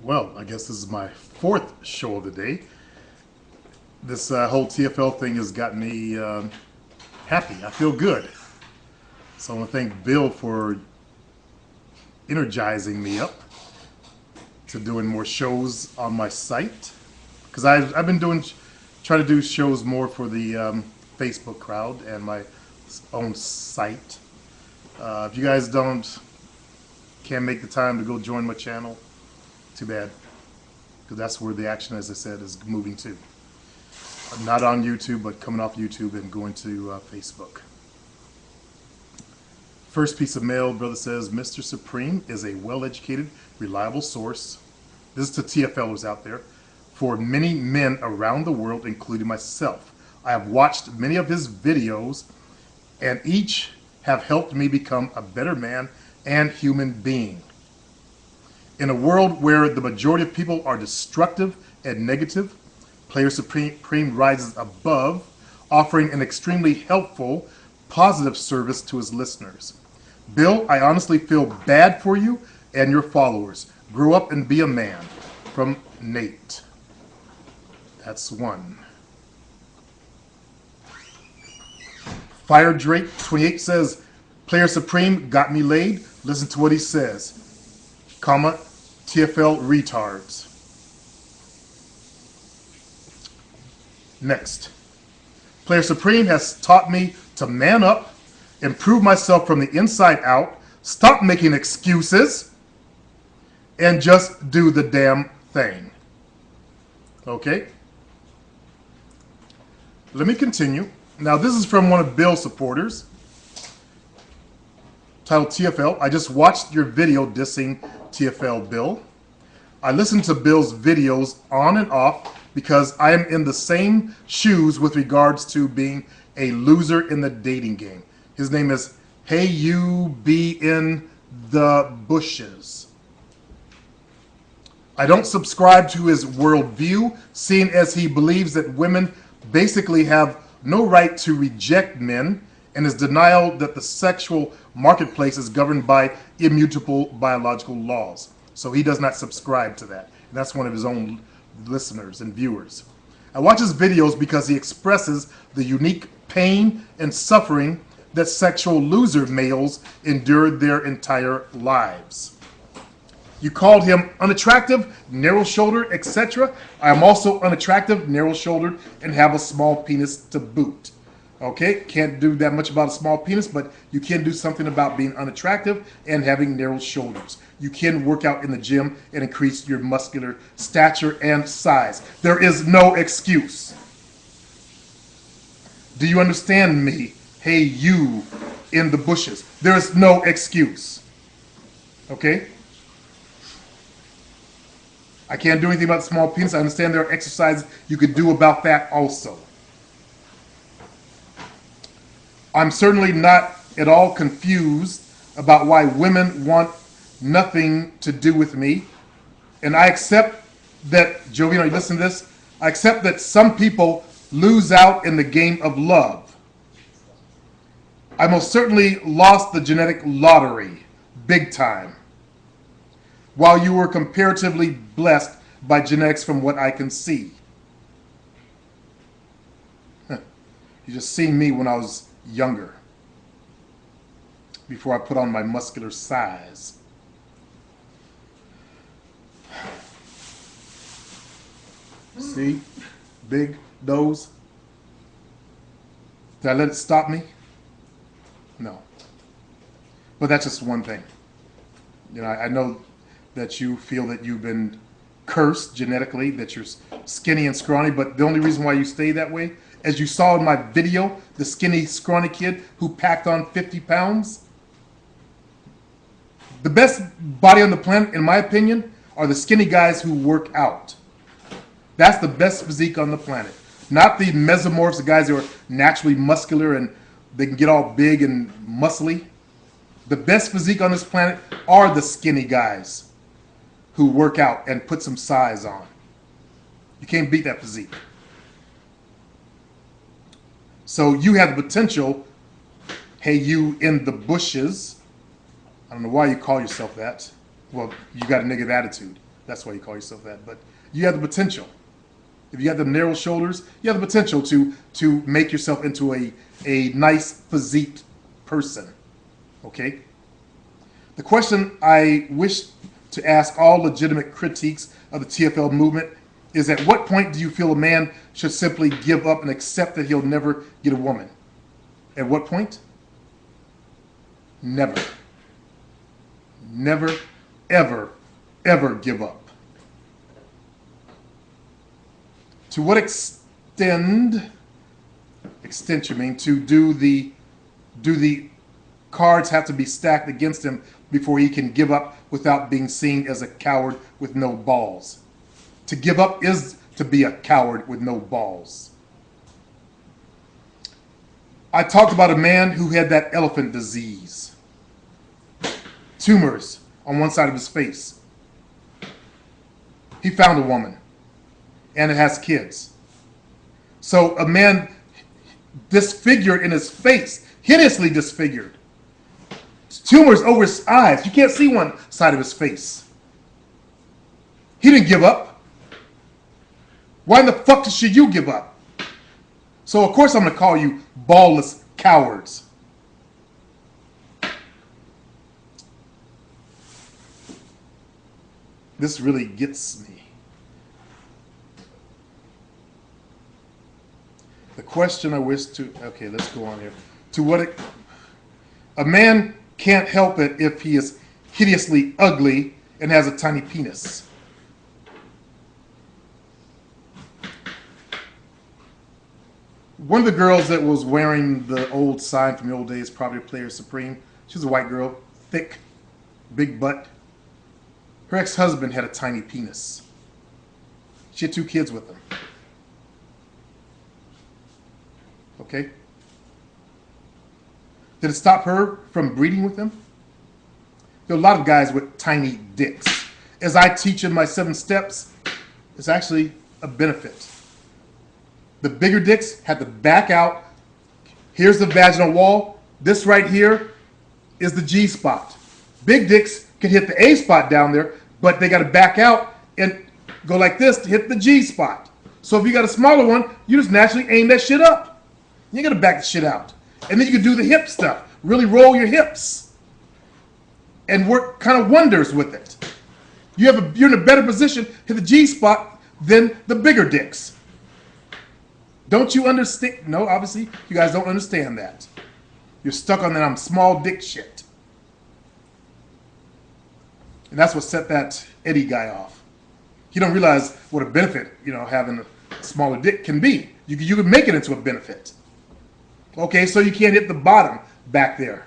Well, I guess this is my fourth show of the day. This whole TFL thing has got me happy. I feel good. So I want to thank Bill for energizing me up to doing more shows on my site. Because I've been trying to do shows more for the Facebook crowd and my own site. If you guys can't make the time to go join my channel, too bad, because that's where the action, as I said, is moving to. Not on YouTube, but coming off YouTube and going to Facebook. First piece of mail, brother says, Mr. Supreme is a well-educated, reliable source. This is to TFLers out there. For many men around the world, including myself. I have watched many of his videos, and each have helped me become a better man and human being. In a world where the majority of people are destructive and negative, Player Supreme rises above, offering an extremely helpful, positive service to his listeners. Bill, I honestly feel bad for you and your followers. Grow up and be a man. From Nate. That's one. Fire Drake 28 says, Player Supreme got me laid. Listen to what he says. Comma, TFL retards. Next. Player Supreme has taught me to man up, improve myself from the inside out, stop making excuses, and just do the damn thing. Okay? Let me continue. Now, this is from one of Bill's supporters, titled TFL. I just watched your video dissing TFL Bill. I listened to Bill's videos on and off because I am in the same shoes with regards to being a loser in the dating game. His name is Hey You Be in the Bushes. I don't subscribe to his worldview, seeing as he believes that women basically have no right to reject men, and his denial that the sexual marketplace is governed by immutable biological laws. So he does not subscribe to that. And that's one of his own listeners and viewers. I watch his videos because he expresses the unique pain and suffering that sexual loser males endure their entire lives. You called him unattractive, narrow-shouldered, etc. I am also unattractive, narrow-shouldered, and have a small penis to boot. Okay, can't do that much about a small penis, but you can do something about being unattractive and having narrow shoulders. You can work out in the gym and increase your muscular stature and size. There is no excuse. Do you understand me? Hey, you in the bushes. There is no excuse. Okay? I can't do anything about the small penis. I understand there are exercises you could do about that also. I'm certainly not at all confused about why women want nothing to do with me. And I accept that, Jovino, you listen to this? I accept that some people lose out in the game of love. I most certainly lost the genetic lottery, big time, while you were comparatively blessed by genetics from what I can see. You just seen me when I was younger, before I put on my muscular size. See? Big nose. Did I let it stop me? No. But that's just one thing. You know, I know that you feel that you've been cursed genetically, that you're skinny and scrawny, but the only reason why you stay that way, as you saw in my video, the skinny, scrawny kid who packed on 50 pounds. The best body on the planet, in my opinion, are the skinny guys who work out. That's the best physique on the planet. Not the mesomorphs, the guys who are naturally muscular and they can get all big and muscly. The best physique on this planet are the skinny guys who work out and put some size on. You can't beat that physique. So you have the potential, hey, you in the bushes. I don't know why you call yourself that. Well, you got a negative attitude. That's why you call yourself that. But you have the potential. If you have the narrow shoulders, you have the potential to make yourself into a nice physique person. Okay? The question I wish to ask all legitimate critiques of the TFL movement is, at what point do you feel a man should simply give up and accept that he'll never get a woman? At what point? Never. Never, ever, ever give up. To what extent you mean, do the cards have to be stacked against him before he can give up without being seen as a coward with no balls? To give up is to be a coward with no balls. I talked about a man who had that elephant disease. Tumors on one side of his face. He found a woman, and it has kids. So a man disfigured in his face, hideously disfigured. Tumors over his eyes. You can't see one side of his face. He didn't give up. Why in the fuck should you give up? So of course I'm going to call you ballless cowards. This really gets me. The question I wish to... Okay, let's go on here. To what... A man can't help it if he is hideously ugly and has a tiny penis. One of the girls that was wearing the old sign from the old days, probably Player Supreme, she was a white girl, thick, big butt. Her ex-husband had a tiny penis. She had 2 kids with him. Okay? Did it stop her from breeding with him? There are a lot of guys with tiny dicks. As I teach in my 7 steps, it's actually a benefit. The bigger dicks have to back out. Here's the vaginal wall. This right here is the G spot. Big dicks can hit the A spot down there, but they got to back out and go like this to hit the G spot. So if you got a smaller one, you just naturally aim that shit up. You got to back the shit out. And then you can do the hip stuff. Really roll your hips and work kind of wonders with it. You're in a better position to hit the G spot than the bigger dicks. Don't you understand? No, obviously you guys don't understand that. You're stuck on that I'm small dick shit. And that's what set that Eddie guy off. He don't realize what a benefit, having a smaller dick can be. You can make it into a benefit. Okay, so you can't hit the bottom back there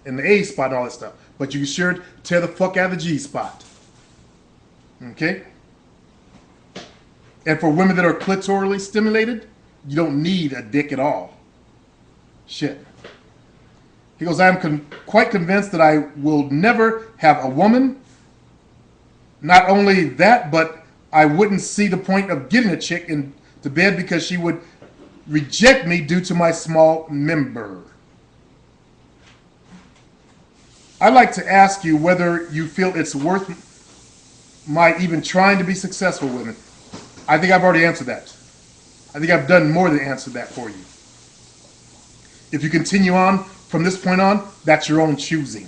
in the A spot and all that stuff. But you can sure tear the fuck out of the G spot. Okay? And for women that are clitorally stimulated, you don't need a dick at all. Shit. He goes, I am quite convinced that I will never have a woman. Not only that, but I wouldn't see the point of getting a chick into bed because she would reject me due to my small member. I'd like to ask you whether you feel it's worth my even trying to be successful with it. I think I've already answered that. I think I've done more than answered that for you. If you continue on from this point on, that's your own choosing.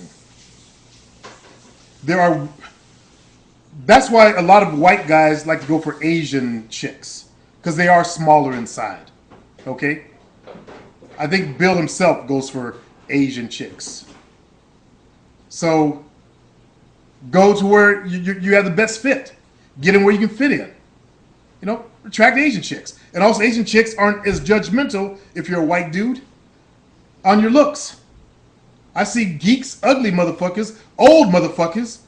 That's why a lot of white guys like to go for Asian chicks, because they are smaller inside. Okay? I think Bill himself goes for Asian chicks. So go to where you have the best fit. Get in where you can fit in. Attract Asian chicks. And also Asian chicks aren't as judgmental, if you're a white dude, on your looks. I see geeks, ugly motherfuckers, old motherfuckers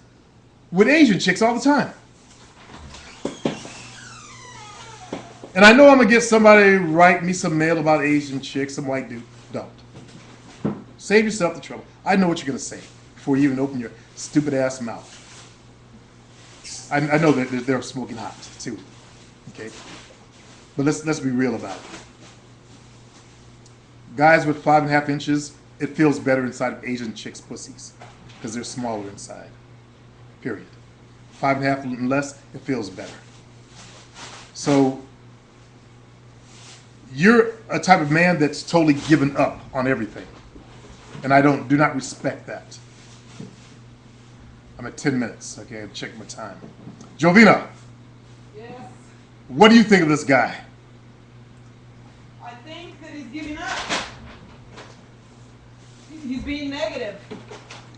with Asian chicks all the time. And I know I'm going to get somebody write me some mail about Asian chicks, some white dude. Don't. Save yourself the trouble. I know what you're going to say before you even open your stupid ass mouth. I know that they're smoking hot too. Okay? But let's be real about it. Guys with 5.5 inches, it feels better inside of Asian chicks' pussies because they're smaller inside. Period. 5.5 and less, it feels better. So you're a type of man that's totally given up on everything. And I do not respect that. I'm at 10 minutes. Okay, I'll check my time. Jovina. Yes. What do you think of this guy? I think that he's giving up. He's being negative.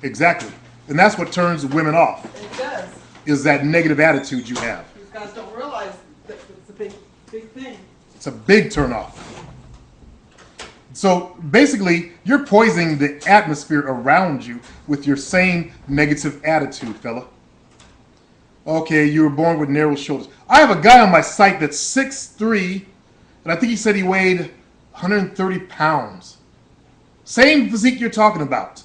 Exactly. And that's what turns women off. It does. Is that negative attitude you have. These guys don't realize that it's a big thing. It's a big turnoff. So basically, you're poisoning the atmosphere around you with your same negative attitude, fella. Okay, you were born with narrow shoulders. I have a guy on my site that's 6'3", and I think he said he weighed 130 pounds. Same physique you're talking about.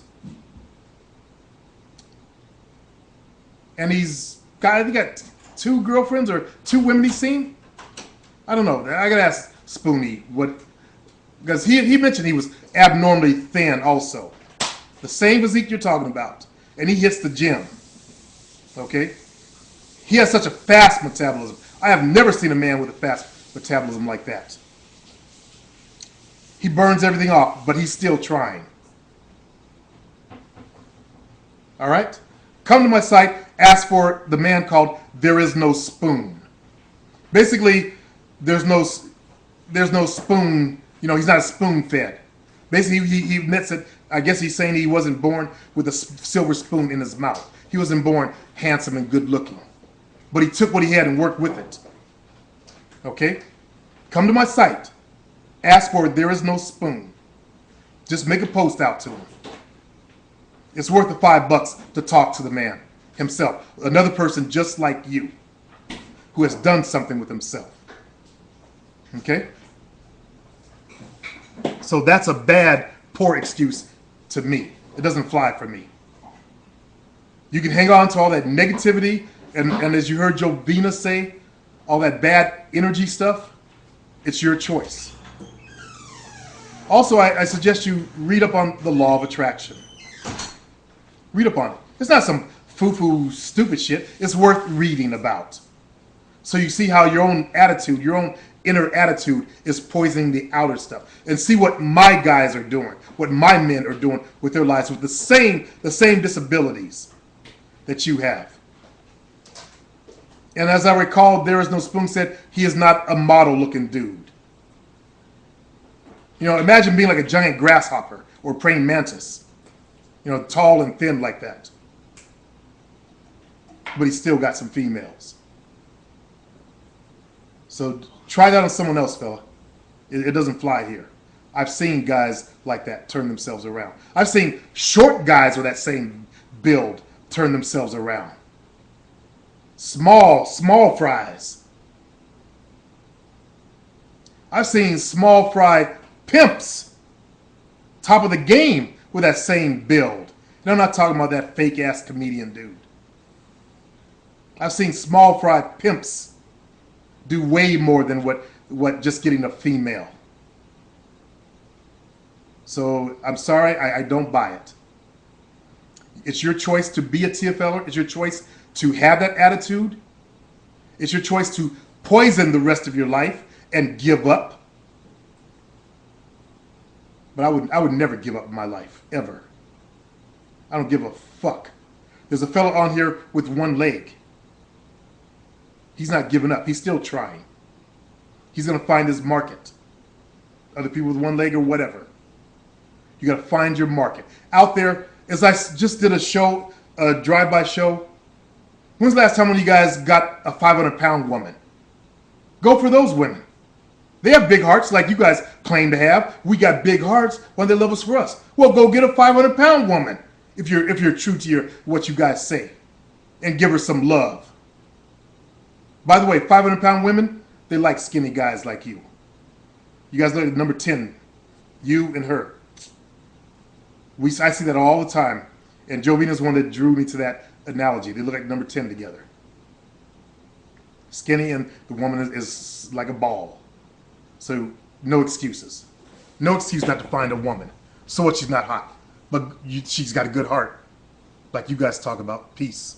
And he's got, I think, got 2 girlfriends or 2 women he's seen. I don't know. I gotta ask Spoonie what, because he mentioned he was abnormally thin also. The same physique you're talking about. And he hits the gym. Okay? He has such a fast metabolism. I have never seen a man with a fast metabolism like that. He burns everything off, but he's still trying. All right? Come to my site, ask for the man called There Is No Spoon. Basically, there's no spoon. You know, he's not spoon-fed. Basically, he admits it. I guess he's saying he wasn't born with a silver spoon in his mouth. He wasn't born handsome and good-looking. But he took what he had and worked with it. Okay? Come to my site. Ask for There Is No Spoon. Just make a post out to him. It's worth the $5 to talk to the man himself. Another person just like you who has done something with himself. Okay? So that's a bad, poor excuse to me. It doesn't fly for me. You can hang on to all that negativity and as you heard Jovina say, all that bad energy stuff. It's your choice. Also, I suggest you read up on the law of attraction. Read up on it. It's not some foo-foo stupid shit. It's worth reading about. So you see how your own attitude, your own inner attitude is poisoning the outer stuff. And see what my guys are doing, what my men are doing with their lives with the same disabilities that you have. And as I recall, There Is No Spoon said he is not a model-looking dude. You know, imagine being like a giant grasshopper or praying mantis. You know, tall and thin like that. But he's still got some females. So try that on someone else, fella. It doesn't fly here. I've seen guys like that turn themselves around. I've seen short guys with that same build turn themselves around. Small fries. I've seen small fry pimps, top of the game with that same build. And I'm not talking about that fake ass comedian dude. I've seen small fry pimps do way more than what just getting a female. So I'm sorry, I don't buy it. It's your choice to be a TFLer. It's your choice to have that attitude. It's your choice to poison the rest of your life and give up. But I would never give up my life, ever. I don't give a fuck. There's a fella on here with one leg. He's not giving up. He's still trying. He's going to find his market. Other people with one leg or whatever. You got to find your market. Out there, as I just did a show, a drive-by show. When's the last time one of you guys got a 500-pound woman? Go for those women. They have big hearts like you guys claim to have. We got big hearts. Why they love us for us? Well, go get a 500-pound woman if you're true to what you guys say, and give her some love. By the way, 500-pound women, they like skinny guys like you. You guys look at number 10, you and her. I see that all the time, and Jovina's one that drew me to that analogy. They look like number 10 together. Skinny, and the woman is like a ball. So no excuses. No excuse not to find a woman. So what, she's not hot. But she's got a good heart. Like you guys talk about. Peace.